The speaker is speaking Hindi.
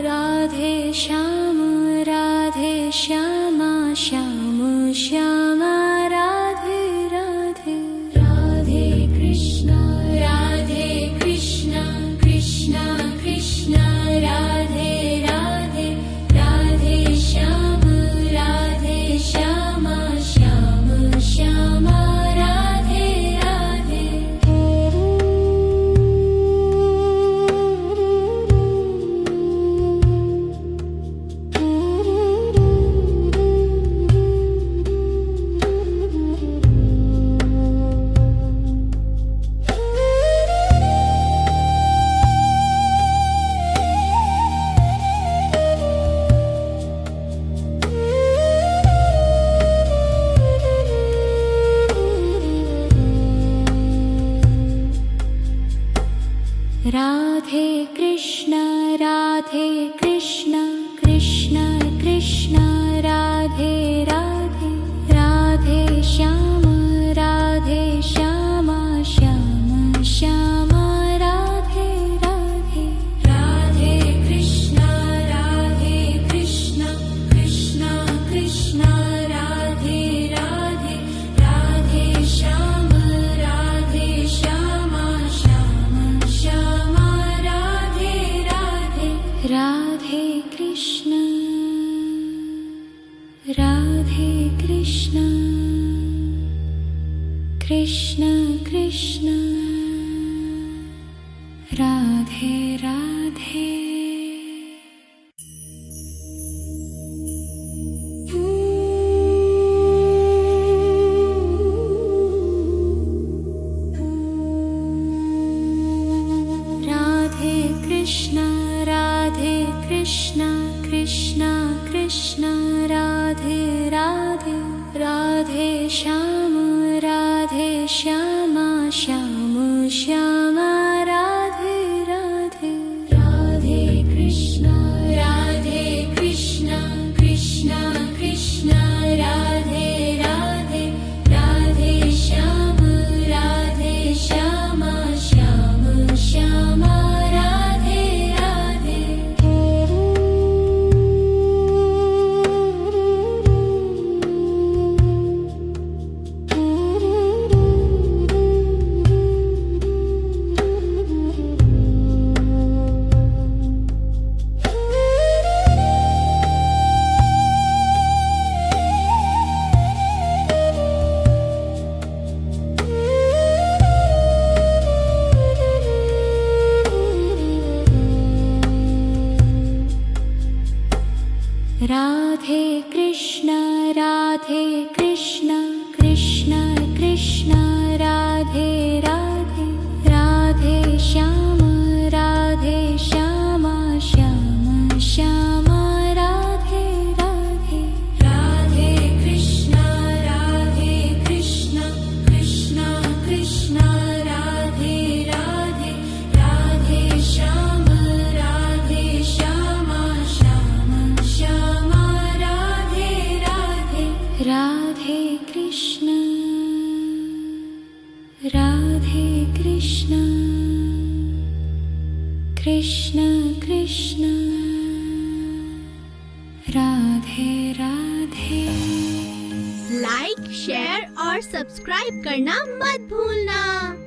राधे श्याम श्यामा श्याम श्यामा राधे राधे राधे कृष्ण कृष्ण कृष्ण राधे राधे राधे श्याम श्यामा श्याम श्यामा राधे राधे राधे कृष्ण कृष्ण कृष्ण राधे राधे राधे श्याम श्यामा श्याम श्यामा राधे राधे राधे कृष्ण कृष्ण कृष्ण राधे राधे राधे श्याम श्यामा श्याम श्यामा राधे राधे राधे कृष्ण कृष्ण कृष्ण राधे राधे राधे कृष्ण कृष्ण कृष्ण राधे राधे राधे श्याम श्यामा श्याम श्यामा राधे राधे राधे कृष्ण कृष्ण कृष्ण राधे राधे राधे श्याम श्यामा श्याम श्यामा राधे राधे राधे कृष्ण कृष्ण कृष्ण राधे राधे राधे श्याम श्यामा श्याम श्यामा राधे राधे राधे कृष्ण कृष्ण कृष्ण राधे राधे राधे श्याम श्यामा श्याम श्यामा राधे राधे राधे कृष्ण कृष्ण कृष्ण राधे राधे लाइक शेयर और सब्सक्राइब करना मत भूलना।